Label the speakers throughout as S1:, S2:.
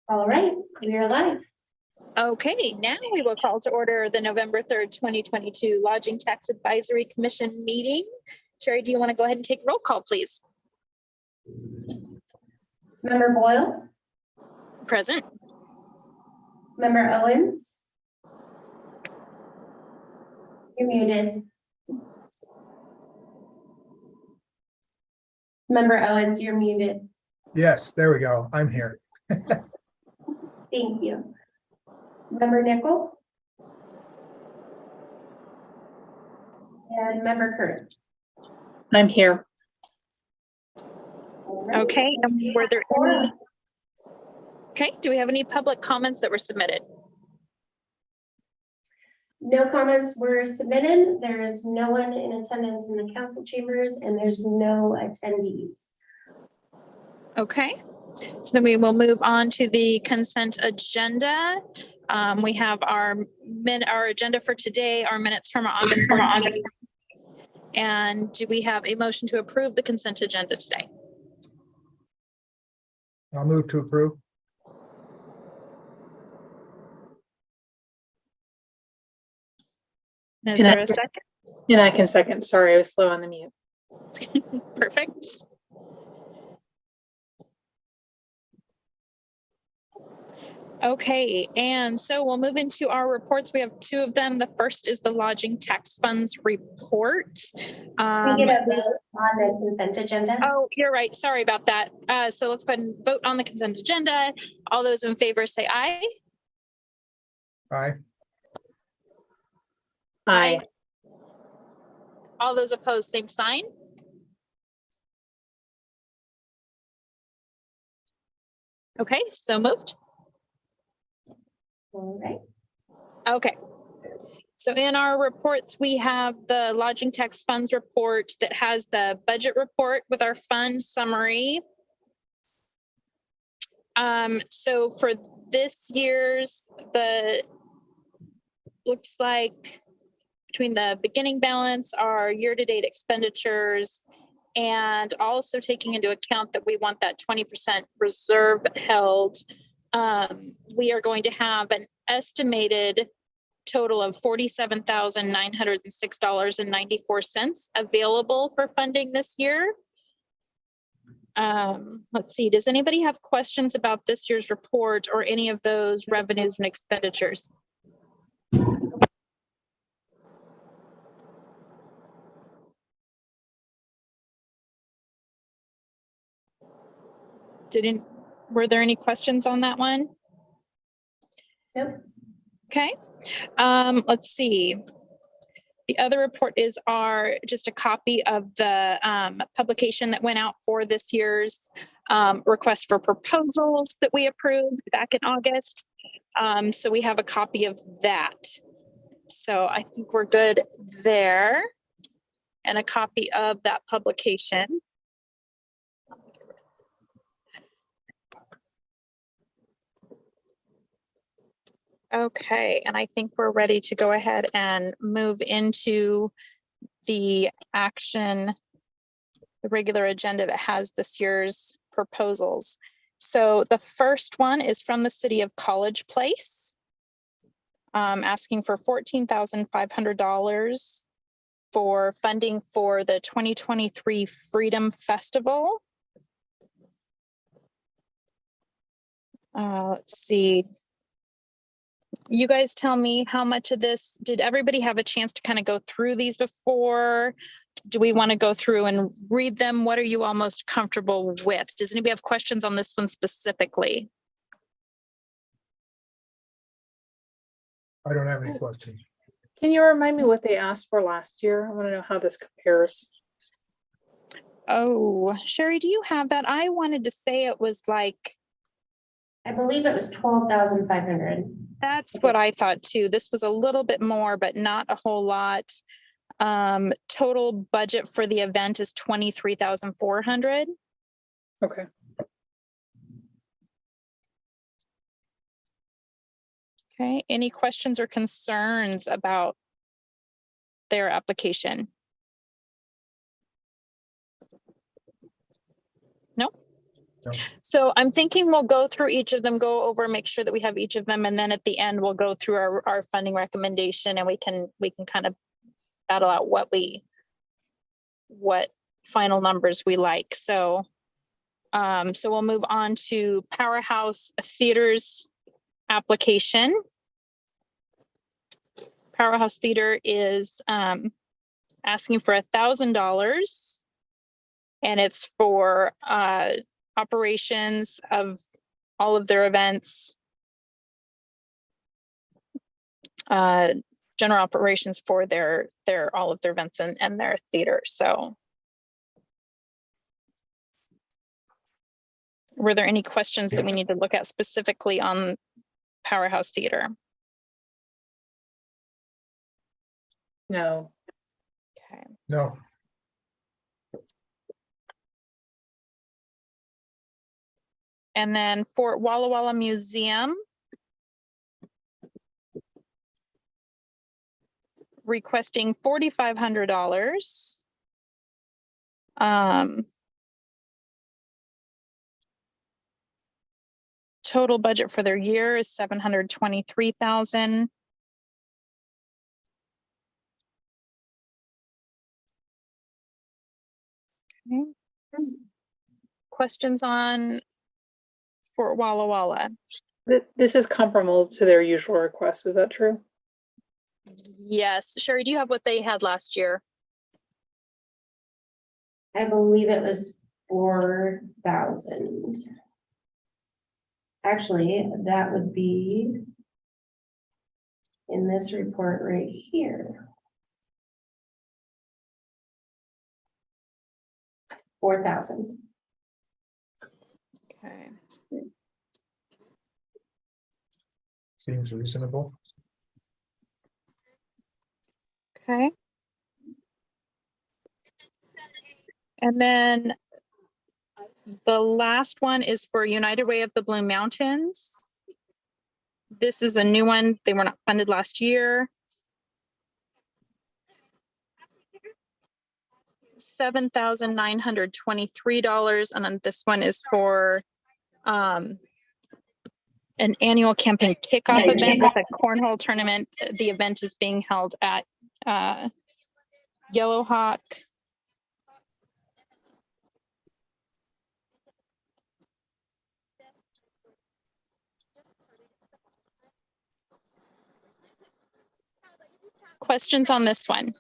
S1: All right, we are live.
S2: Okay, now we will call to order the November 3rd, 2022 Lodging Tax Advisory Commission meeting. Sherry, do you want to go ahead and take roll call, please?
S1: Member Boyle,
S2: Present.
S1: Member Owens. You're muted. Member Owens, you're muted.
S3: Yes, there we go. I'm here.
S1: Thank you. Member Nickel. And Member Kurt.
S4: I'm here.
S1: All right.
S2: Okay, and were there any? Okay, do we have any public comments that were submitted?
S1: No comments were submitted. There's no one in attendance in the council chambers and there's no attendees.
S2: Okay, so then we will move on to the consent agenda. We have our agenda for today, our minutes from our August. And do we have a motion to approve the consent agenda today?
S3: I'll move to approve.
S2: Is there a second?
S4: And I can second. Sorry, I was slow on the mute.
S2: Perfect. Okay, and so we'll move into our reports. We have two of them. The first is the lodging tax funds report.
S1: Can we get a vote on the consent agenda?
S2: Oh, you're right. Sorry about that. So let's go ahead and vote on the consent agenda. All those in favor say aye.
S3: Aye.
S4: Aye.
S2: All those opposed, same sign. Okay, so moved.
S1: All right.
S2: Okay. So in our reports, we have the lodging tax funds report that has the budget report with our fund summary. So for this year's, looks like between the beginning balance, our year-to-date expenditures, and also taking into account that we want that 20% reserve held, we are going to have an estimated total of $47,906.94 available for funding this year. Let's see, does anybody have questions about this year's report or any of those revenues and expenditures? Were there any questions on that one?
S1: Nope.
S2: Okay, let's see. The other report is just a copy of the publication that went out for this year's request for proposals that we approved back in August. So we have a copy of that. So I think we're good there. And a copy of that publication. Okay, and I think we're ready to go ahead and move into the regular agenda that has this year's proposals. So the first one is from the City of College Place, asking for $14,500 for funding for the 2023 Freedom Festival. Let's see. You guys tell me how much of this, did everybody have a chance to kind of go through these before? Do we want to go through and read them? What are you all most comfortable with? Does anybody have questions on this one specifically?
S3: I don't have any questions.
S4: Can you remind me what they asked for last year? I want to know how this compares.
S2: Oh, Sherry, do you have that? I wanted to say it was like,
S1: I believe it was 12,500.
S2: that's what I thought too. This was a little bit more, but not a whole lot. Total budget for the event is 23,400.
S4: Okay.
S2: Okay, any questions or concerns about their application? No? So I'm thinking we'll go through each of them, go over, make sure that we have each of them, and then at the end, we'll go through our funding recommendation, and we can kind of battle out what final numbers we like. So so we'll move on to Powerhouse Theater's application. Powerhouse Theater is asking for $1,000, and it's for operations of all of their events, general operations for their all of their events and their theater. So were there any questions that we need to look at specifically on Powerhouse Theater?
S4: No.
S2: Okay.
S3: No,
S2: And then for Walla Walla Museum, requesting $4,500. Total budget for their year is $723,000. Okay. Questions on Fort Walla Walla?
S4: This is comparable to their usual request. Is that true?
S2: Yes. Sherry, do you have what they had last year?
S1: I believe it was 4,000. Actually, that would be in this report right here. 4,000.
S2: Okay.
S3: seems reasonable.
S2: Okay. And then the last one is for United Way of the Blue Mountains. This is a new one. They were not funded last year. $7,923. And then this one is for an annual campaign kickoff event with a cornhole tournament. The event is being held at Yellow Hawk. Questions on this one?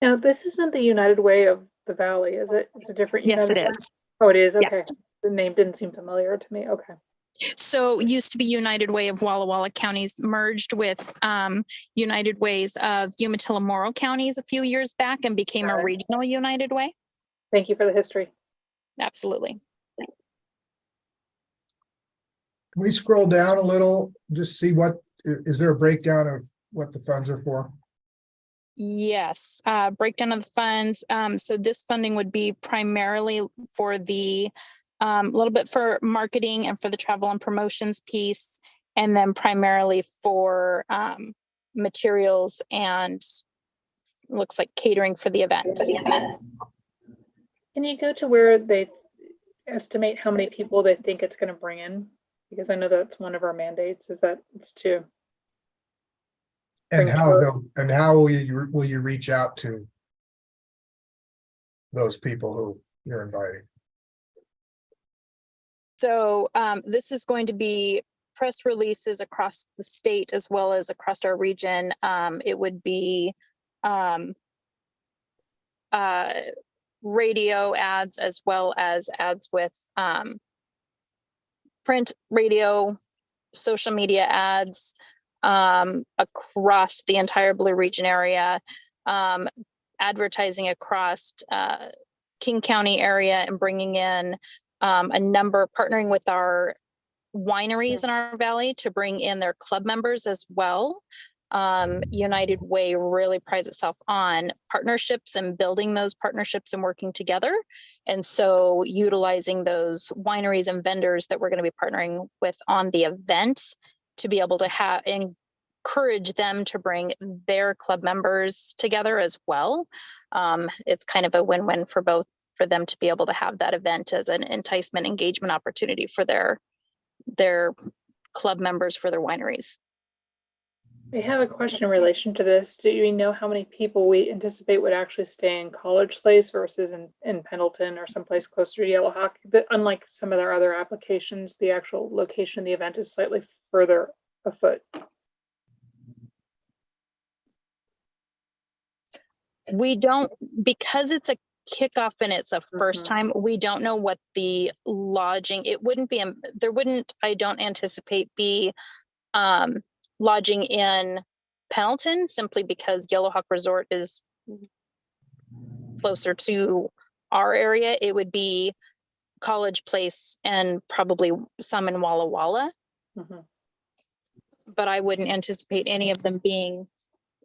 S4: Now, this isn't the United Way of the Valley, is it? It's a different.
S2: Yes,
S4: United
S2: it
S4: Way?
S2: is.
S4: Oh, it is.
S2: Yeah.
S4: Okay. The name didn't seem familiar to me. Okay.
S2: So used to be United Way of Walla Walla counties merged with United Ways of Umatilla Morrow counties a few years back and became a regional United Way.
S4: Thank you for the history.
S2: Absolutely.
S3: Can we scroll down a little, just see what, is there a breakdown of what the funds are for?
S2: Yes, breakdown of the funds. So this funding would be primarily for the little bit for marketing and for the travel and promotions piece, and then primarily for materials and looks like catering for the event.
S4: Can you go to where they estimate how many people they think it's going to bring in? Because I know that's one of our mandates, is that it's to.
S3: And
S4: Bring it
S3: how
S4: forward.
S3: they'll, and how will you reach out to those people who you're inviting?
S2: So this is going to be press releases across the state as well as across our region. It would be radio ads as well as ads with print, radio, social media ads across the entire Blue Region area, advertising across King County area and bringing in a number, partnering with our wineries in our valley to bring in their club members as well. United Way really prides itself on partnerships and building those partnerships and working together. And so utilizing those wineries and vendors that we're going to be partnering with on the event to be able to have encourage them to bring their club members together as well. It's kind of a win-win for both for them to be able to have that event as an enticement engagement opportunity for their club members for their wineries.
S4: I have a question in relation to this. Do we know how many people we anticipate would actually stay in College Place versus in Pendleton or someplace closer to Yellowhawk? But unlike some of their other applications, the actual location of the event is slightly further afoot.
S2: We don't, because it's a kickoff and it's a first time, we don't know what the lodging, it wouldn't be, there wouldn't, I don't anticipate be lodging in Pendleton simply because Yellowhawk Resort is closer to our area. It would be College Place and probably some in Walla Walla. But I wouldn't anticipate any of them being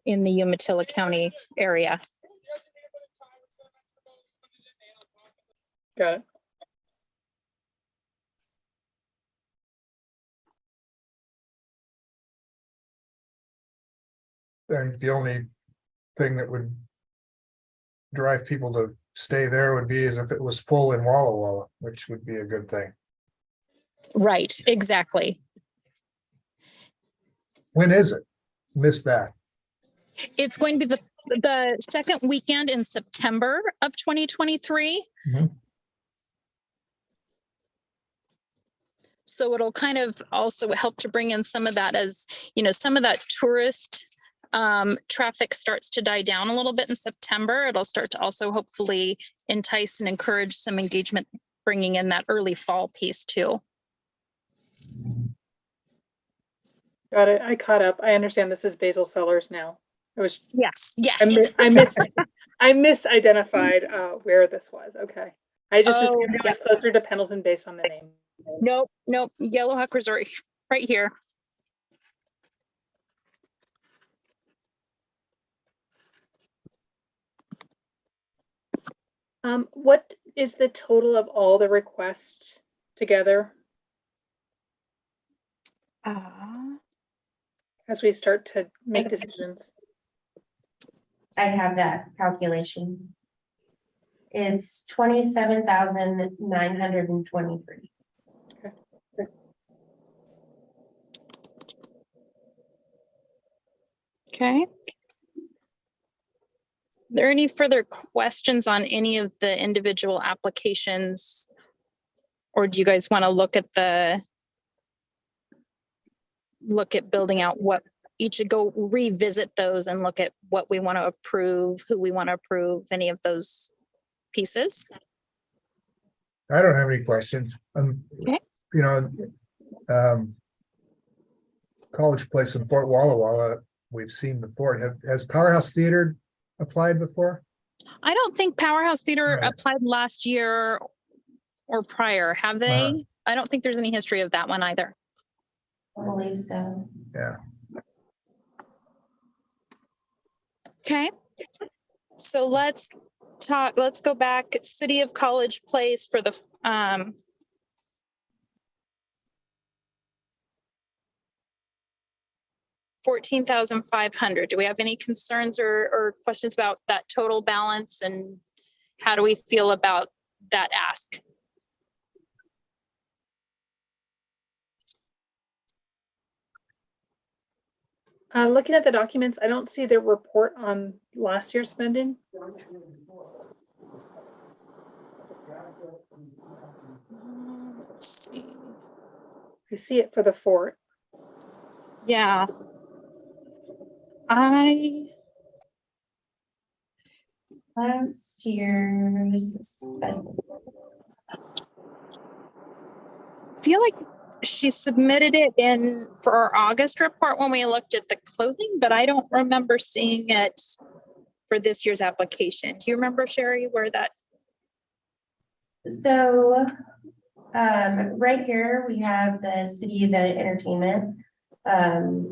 S2: in the Umatilla County area.
S4: Got it.
S3: I think the only thing that would drive people to stay there would be as if it was full in Walla Walla, which would be a good thing.
S2: Right, exactly.
S3: When is it? Missed that.
S2: It's going to be the second weekend in September of 2023. So it'll kind of also help to bring in some of that, as you know, some of that tourist traffic starts to die down a little bit in September. It'll start to also hopefully entice and encourage some engagement, bringing in that early fall piece too.
S4: Got it. I caught up. I understand this is Basil Cellars now. It was
S2: Yes.
S4: I misidentified where this was. Okay. I just assumed it was
S2: Yep.
S4: closer to Pendleton based on the name.
S2: Nope. Yellowhawk Resort right here.
S4: What is the total of all the requests together as we start to make decisions?
S1: I have that calculation. It's 27,923.
S2: Okay. Are there any further questions on any of the individual applications? Or do you guys want to look at building out what each, go revisit those and look at what we want to approve, who we want to approve, any of those pieces?
S3: I don't have any questions.
S2: Okay.
S3: You know, College Place in Fort Walla Walla, we've seen before. Has Powerhouse Theater applied before?
S2: I don't think Powerhouse Theater
S3: Right.
S2: applied last year or prior, have they? I don't think there's any history of that one either.
S1: I believe so.
S3: Yeah.
S2: Okay. So let's go back. City of College Place for the 14,500. Do we have any concerns or questions about that total balance, and how do we feel about that ask?
S4: Looking at the documents, I don't see the report on last year's spending.
S2: Let's see.
S4: I see it for the fort.
S2: Yeah.
S1: Last year's spending.
S2: Feel like she submitted it in for our August report when we looked at the closing, but I don't remember seeing it for this year's application. Do you remember, Sherry, where that?
S1: So right here, we have the city event entertainment,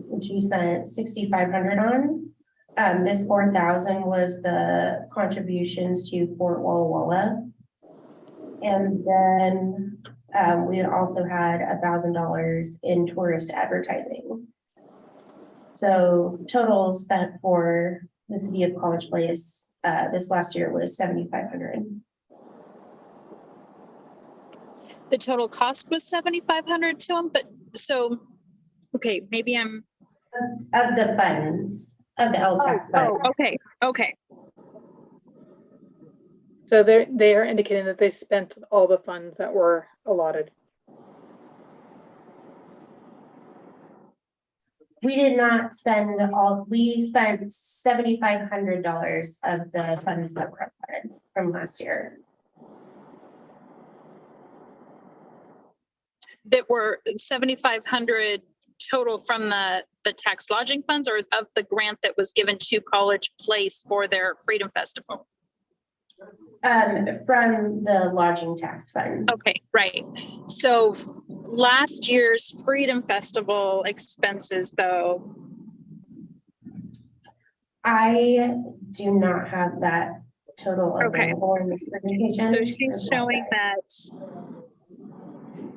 S1: which you spent 6,500 on. This 4,000 was the contributions to Fort Walla Walla. And then we also had $1,000 in tourist advertising. So total spent for the city of College Place this last year was 7,500.
S2: The total cost was 7,500 to them, but so, okay, maybe I'm,
S1: Of the funds, of the LTAC funds.
S2: okay.
S4: So they are indicating that they spent all the funds that were allotted.
S1: We did not spend all, we spent $7,500 of the funds that were allotted from last year.
S2: That were 7,500 total from the tax lodging funds, or of the grant that was given to College Place for their Freedom Festival?
S1: From the lodging tax funds.
S2: Okay, right. So last year's Freedom Festival expenses, though,
S1: I do not have that total
S2: Okay.
S1: available in the presentation.
S2: so she's showing that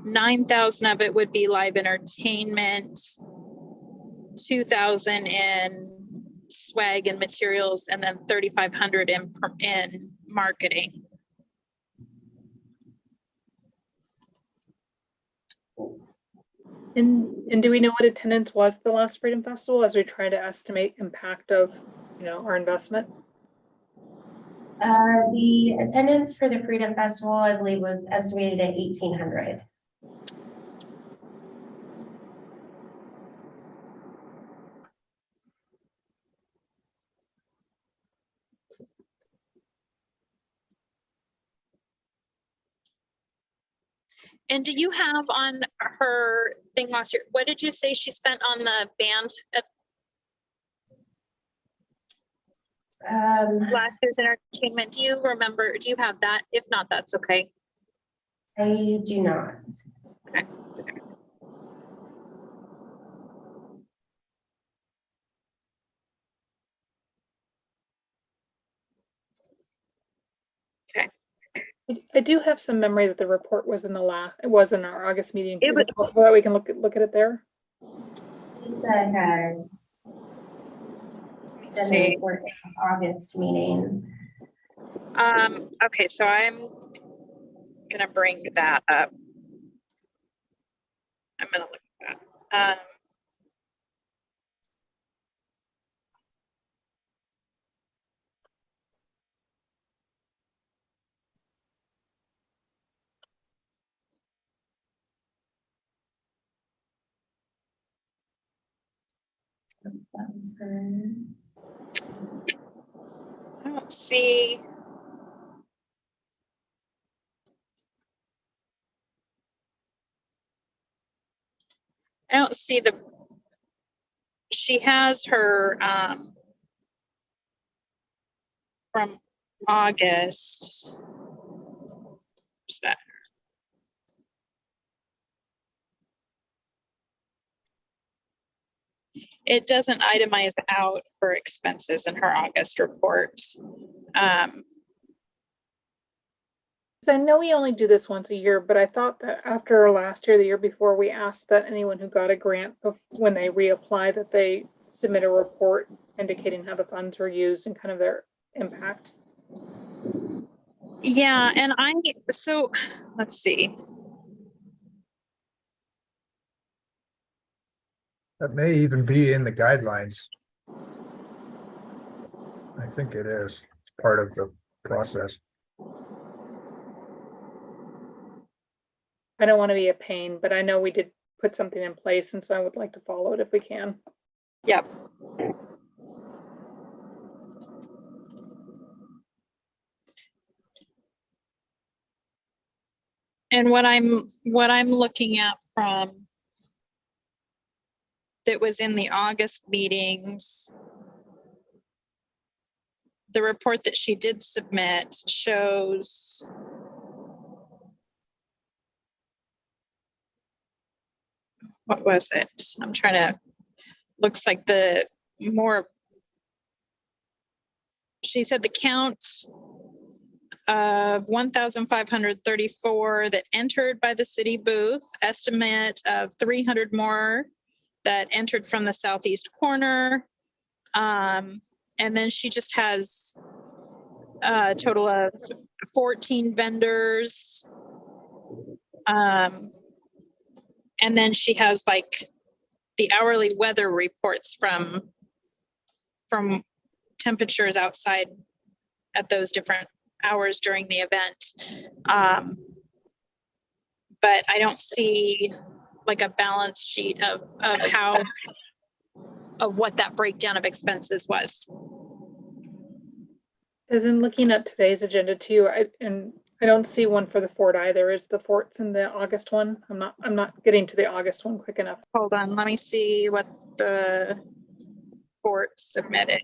S2: 9,000 of it would be live entertainment, 2,000 in swag and materials, and then 3,500 in marketing.
S4: And do we know what attendance was at the last Freedom Festival as we try to estimate impact of, our investment?
S1: The attendance for the Freedom Festival, I believe, was estimated at 1,800.
S2: And do you have on her thing last year, what did you say she spent on the band at last year's entertainment? Do you remember? Do you have that? If not, that's okay.
S1: I do not.
S2: Okay.
S4: I do have some memory that the report was in it was in our August meeting.
S2: It
S4: Is it possible that we can look at it there?
S1: Lisa had done the
S2: See.
S1: report in the August meeting.
S2: Okay, so I'm gonna bring that up. I'm gonna look at that.
S1: That was for.
S2: I don't see. I don't see she has her from August. Where's that? It doesn't itemize out her expenses in her August report.
S4: I know we only do this once a year, but I thought that after last year, the year before, we asked that anyone who got a grant when they reapply, that they submit a report indicating how the funds were used and kind of their impact.
S2: Yeah, and so let's see.
S3: That may even be in the guidelines. I think it is part of the process.
S4: I don't want to be a pain, but I know we did put something in place, and so I would like to follow it if we can.
S2: Yep. And what I'm looking at from that was in the August meetings, the report that she did submit shows what was it? I'm trying to, looks like she said the count of 1,534 that entered by the city booth, estimate of 300 more that entered from the southeast corner. And then she just has a total of 14 vendors And then she has like the hourly weather reports from temperatures outside at those different hours during the event. But I don't see like a balance sheet of what that breakdown of expenses was.
S4: As in looking at today's agenda too, I don't see one for the fort either. Is the forts in the August one? I'm not getting to the August one quick enough.
S2: Hold on, let me see what the fort submitted.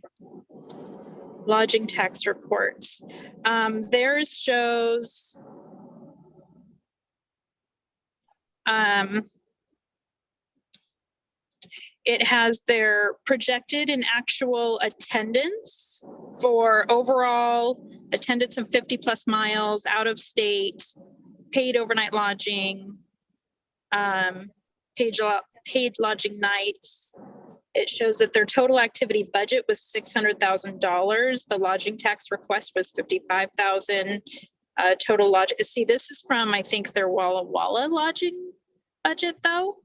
S2: Lodging tax report. Theirs shows it has their projected and actual attendance for overall attendance of 50 plus miles, out of state, paid overnight lodging, paid lodging nights. It shows that their total activity budget was $600,000. The lodging tax request was $55,000. Total lodging. See, this is from, I think, their Walla Walla lodging budget though.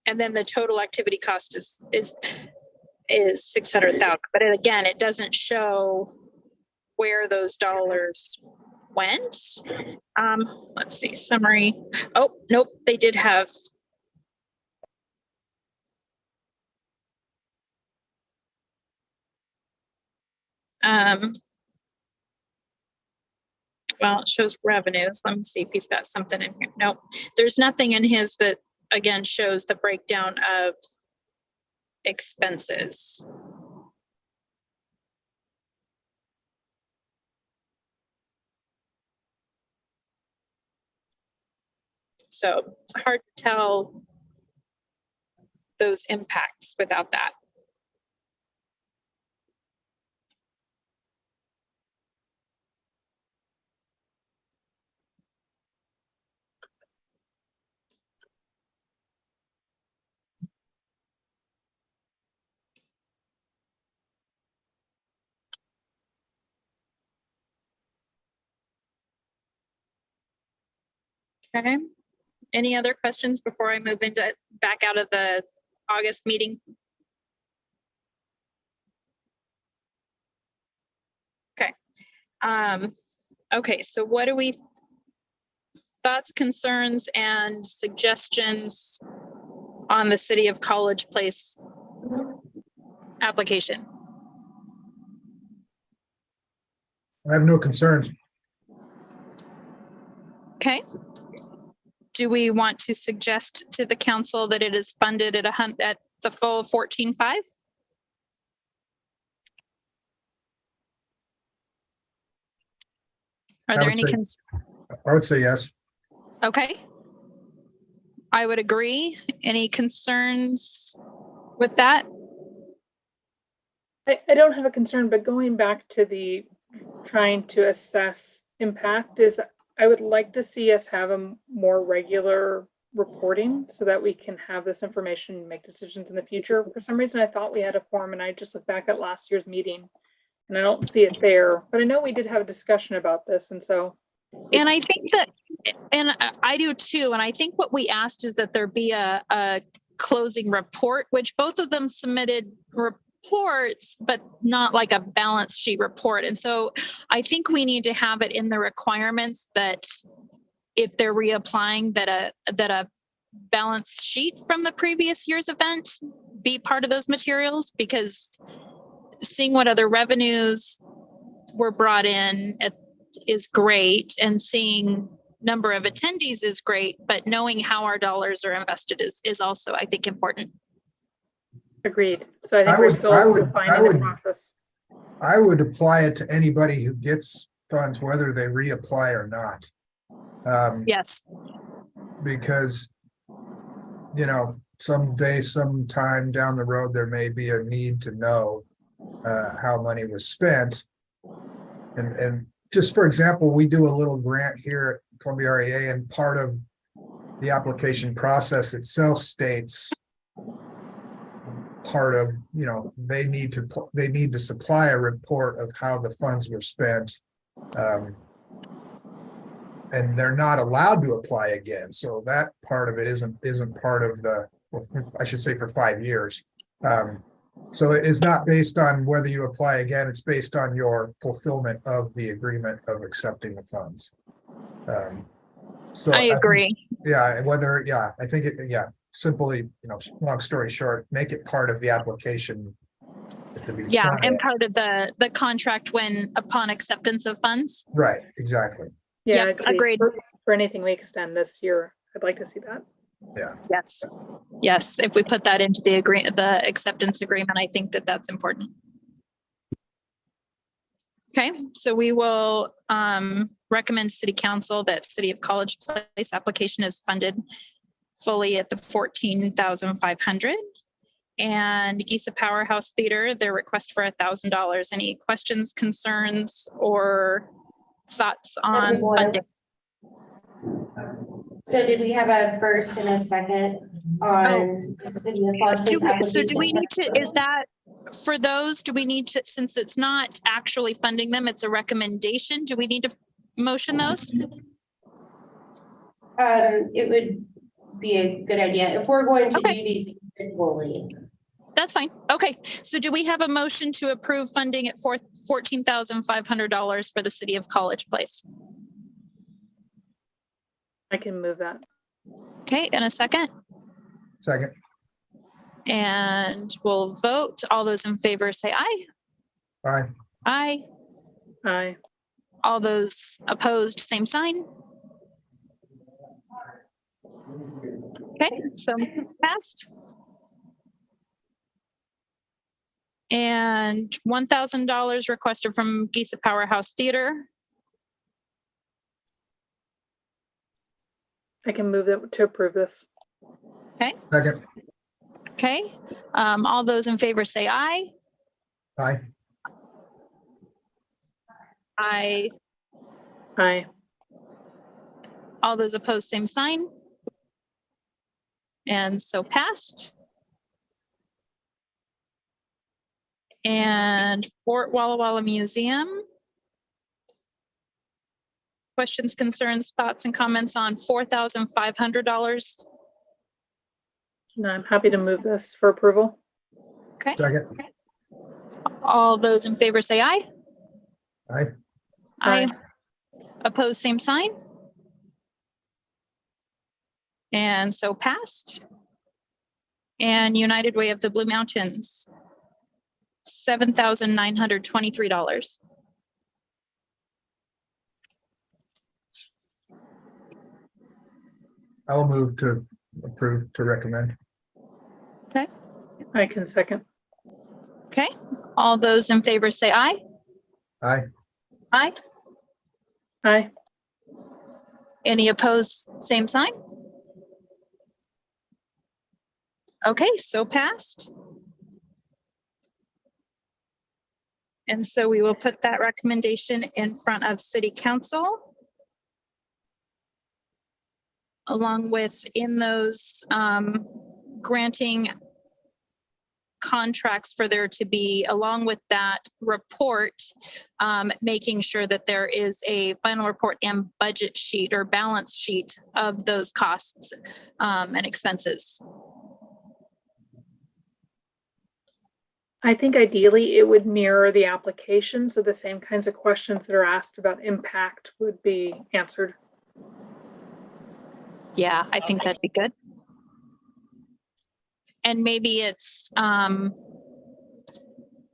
S2: And then the total activity cost is $600,000. But again, it doesn't show where those dollars went. Let's see, summary. Oh, nope, they did have. Well, it shows revenues. Let me see if he's got something in here. Nope, there's nothing in his that again shows the breakdown of expenses. So it's hard to tell those impacts without that. Okay. Any other questions before I move into back out of the August meeting? Okay. Okay, so what do we, thoughts, concerns, and suggestions on the City of College Place application?
S3: I have no concerns.
S2: Okay. Do we want to suggest to the council that it is funded at at the full 14.5? Are there any?
S3: I would say yes.
S2: Okay. I would agree. Any concerns with that?
S4: I don't have a concern, but going back to the trying to assess impact is I would like to see us have a more regular reporting so that we can have this information and make decisions in the future. For some reason, I thought we had a form and I just looked back at last year's meeting and I don't see it there, but I know we did have a discussion about this. And so.
S2: And I think that, and I do too. And I think what we asked is that there be a closing report, which both of them submitted reports, but not like a balance sheet report. And so I think we need to have it in the requirements that if they're reapplying that a balance sheet from the previous year's event be part of those materials, because seeing what other revenues were brought in is great, and seeing number of attendees is great, but knowing how our dollars are invested is also, I think, important.
S4: Agreed. So I think we're still refining the process.
S3: I would apply it to anybody who gets funds, whether they reapply or not.
S2: Yes.
S3: Because, you know, someday, sometime down the road, there may be a need to know how money was spent. And just for example, we do a little grant here at Columbia REA, and part of the application process itself states part of, you know, they need to supply a report of how the funds were spent. and they're not allowed to apply again. So that part of it isn't part of the, well, I should say for 5 years. So it is not based on whether you apply again, it's based on your fulfillment of the agreement of accepting the funds. So
S2: I
S3: think-
S2: agree.
S3: Yeah, and whether, yeah, I think it, yeah, simply, long story short, make it part of the application. To be
S2: Yeah,
S3: front
S2: and
S3: end.
S2: part of the contract when upon acceptance of funds.
S3: Right, exactly.
S4: Yeah,
S2: Yep,
S4: I agree.
S2: agreed.
S4: For anything we extend this year, I'd like to see that.
S2: Yes. Yes, if we put that into the acceptance agreement, I think that that's important. Okay, so we will recommend city council that City of College Place application is funded fully at the 14,500. And Giza Powerhouse Theater, their request for $1,000. Any questions, concerns, or thoughts on
S1: Boyle.
S2: funding?
S1: So did we have a first and a second on the City of College Place
S2: So do we
S1: application?
S2: need to, is that, for those, do we need to, since it's not actually funding them, it's a recommendation, do we need to motion those?
S1: It would be a good idea if we're going to
S2: Okay.
S1: do these individually.
S2: That's fine. Okay, so do we have a motion to approve funding at $14,500 for the City of College Place?
S4: I can move that.
S2: Okay, and a second?
S3: Second,
S2: And we'll vote. All those in favor say aye.
S3: aye,
S2: Aye.
S4: Aye.
S2: All those opposed, same sign. Okay, so passed. And $1,000 requested from Giza Powerhouse Theater.
S4: I can move that to approve this.
S3: second,
S2: Okay, all those in favor say aye.
S3: aye,
S2: Aye.
S4: Aye.
S2: All those opposed, same sign. And so passed. And Fort Walla Walla Museum. Questions, concerns, thoughts, and comments on $4,500.
S4: No, I'm happy to move this for approval.
S2: Okay,
S3: second,
S2: all those in favor say aye.
S3: aye,
S2: Aye. Opposed, same sign. And so passed. And United Way of the Blue Mountains, $7,923.
S3: I'll move to approve, to recommend.
S4: I can second.
S2: Okay, all those in favor say aye.
S3: Aye,
S2: Aye.
S4: Aye.
S2: Any opposed, same sign? Okay, so passed. And so we will put that recommendation in front of City Council. Along with in those granting contracts for there to be, along with that report, making sure that there is a final report and budget sheet or balance sheet of those costs and expenses.
S4: I think ideally it would mirror the application, so the same kinds of questions that are asked about impact would be answered.
S2: Yeah, I think that'd be good. And maybe it's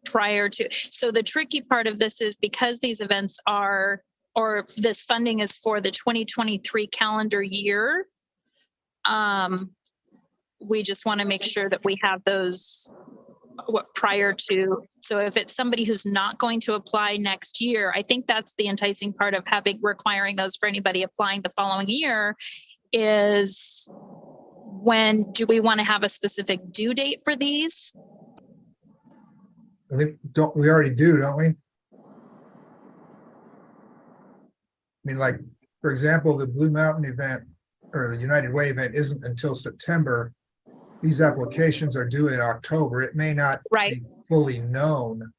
S2: prior to, so the tricky part of this is because these events are, or this funding is for the 2023 calendar year, we just want to make sure that we have those prior to, so if it's somebody who's not going to apply next year, I think that's the enticing part of requiring those for anybody applying the following year is when do we want to have a specific due date for these?
S3: I think, we already do, don't we? I mean, like, for example, the Blue Mountain event or the United Way event isn't until September. These applications are due in October. It may not
S2: Right.
S3: be fully known.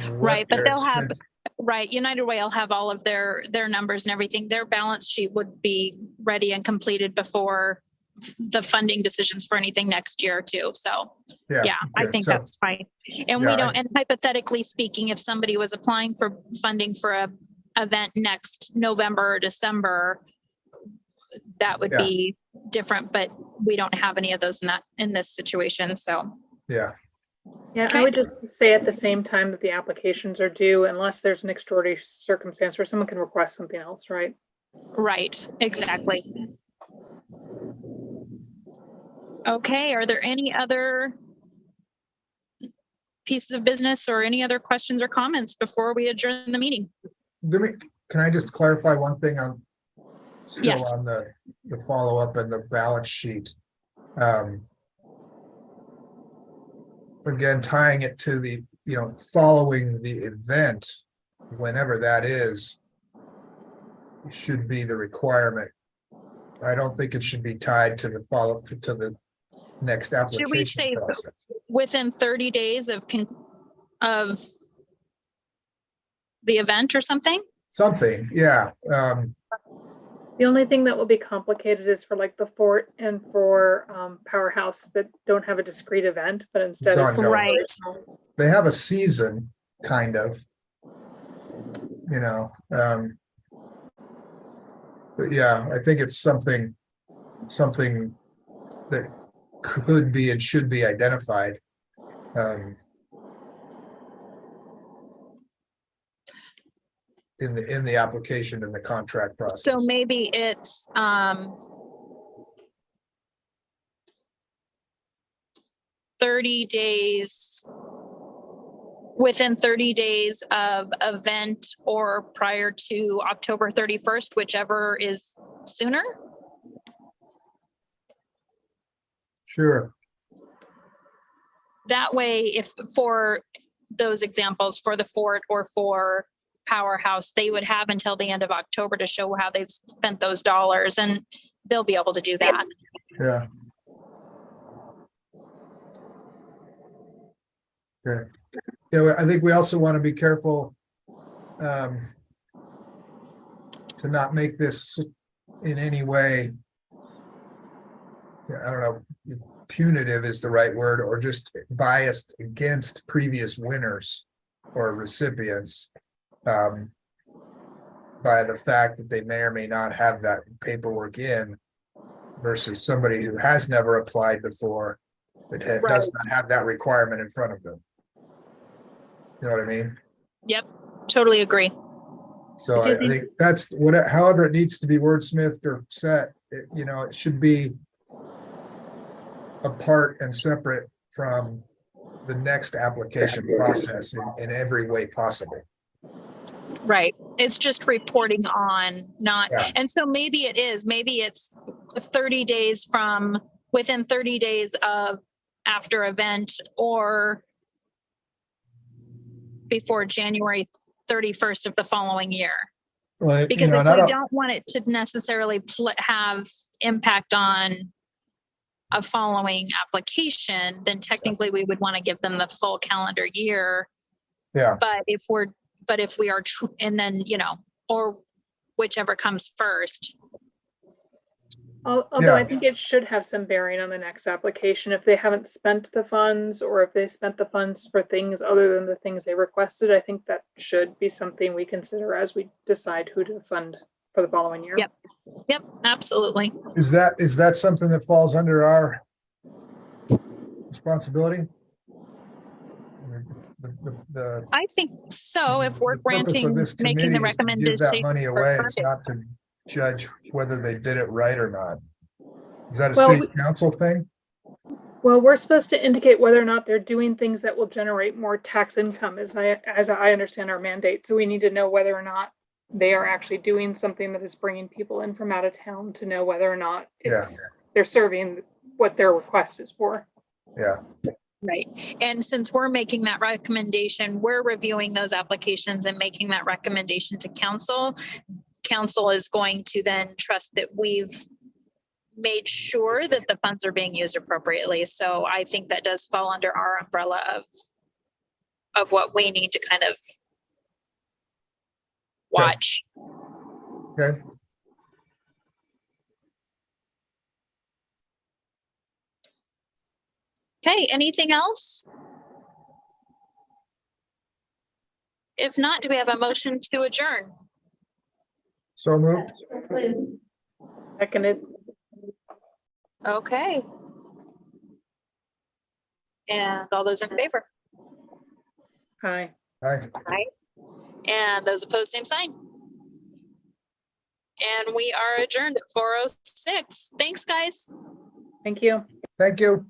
S3: what
S2: Right, but
S3: their
S2: they'll have,
S3: expense-
S2: Right, United Way will have all of their numbers and everything. Their balance sheet would be ready and completed before the funding decisions for anything next year too. So, yeah, I
S3: okay,
S2: think
S3: so-
S2: that's fine. And
S3: Yeah,
S2: we don't, and hypothetically speaking, if somebody was applying for funding for a event next November or December, that would
S3: Yeah.
S2: be different, but we don't have any of those in this situation. So,
S3: Yeah,
S4: Yeah,
S2: Okay.
S4: I would just say at the same time that the applications are due, unless there's an extraordinary circumstance where someone can request something else, right?
S2: right, exactly. Okay, are there any other pieces of business or any other questions or comments before we adjourn the meeting?
S3: can I just clarify one thing on? Still
S2: Yes.
S3: on the follow-up and the balance sheet. Again, tying it to the, following the event, whenever that is, should be the requirement. I don't think it should be tied to the follow, to the next
S2: Should we
S3: application
S2: say
S3: process.
S2: within 30 days of the event or something?
S3: Something, yeah,
S4: The only thing that will be complicated is for like the fort and for Powerhouse that don't have a discrete event, but instead
S3: It's
S4: it's
S3: ongoing.
S2: Right.
S3: they have a season, kind of. But yeah, I think it's something that could be and should be identified. In the application and the contract process.
S2: So maybe it's 30 days, within 30 days of event or prior to October 31st, whichever is sooner.
S3: Sure,
S2: That way, if for those examples, for the fort or for Powerhouse, they would have until the end of October to show how they've spent those dollars, and they'll be able to do that.
S3: yeah. Okay. Yeah, I think we also want to be careful to not make this in any way, I don't know if punitive is the right word, or just biased against previous winners or recipients. By the fact that they may or may not have that paperwork in versus somebody who has never applied before that does not have that requirement in front of them. You know what I mean?
S2: Yep, totally agree.
S3: So I think that's however it needs to be wordsmithed or set, it should be apart and separate from the next application process in every way possible.
S2: Right. It's just reporting on, not,
S3: Yeah.
S2: and so maybe it's 30 days from within 30 days of after event or before January 31st of the following year.
S3: Well,
S2: Because if we don't want it to necessarily have impact on a following application, then technically we would want to give them the full calendar year.
S3: Yeah.
S2: But if we are, and then, or whichever comes first.
S4: Although I think it should have some bearing on the next application if they haven't spent the funds, or if they spent the funds for things other than the things they requested. I think that should be something we consider as we decide who to fund for the following year.
S2: Yep, absolutely.
S3: Is that something that falls under our responsibility? The
S2: I think so. If we're
S3: the purpose of
S2: granting,
S3: this
S2: making the
S3: committee is to give that
S2: recommendation.
S3: money
S2: for
S3: away. It's
S2: funding.
S3: not to judge whether they did it right or not. Is that a
S4: Well,
S3: city council thing?
S4: Well, we're supposed to indicate whether or not they're doing things that will generate more tax income, as I understand our mandate. So we need to know whether or not they are actually doing something that is bringing people in from out of town, to know whether or not they're serving what their request is for.
S3: Yeah,
S2: Right. And since we're making that recommendation, we're reviewing those applications and making that recommendation to council. Council is going to then trust that we've made sure that the funds are being used appropriately. So I think that does fall under our umbrella of what we need to kind of watch.
S3: Okay,
S2: Okay, anything else? If not, do we have a motion to adjourn?
S3: so moved.
S1: Conclude.
S4: Seconded.
S2: Okay. And all those in favor?
S4: Aye.
S3: Aye.
S2: And those opposed, same sign. And we are adjourned at 4:06. Thanks, guys.
S4: Thank you.
S3: Thank you.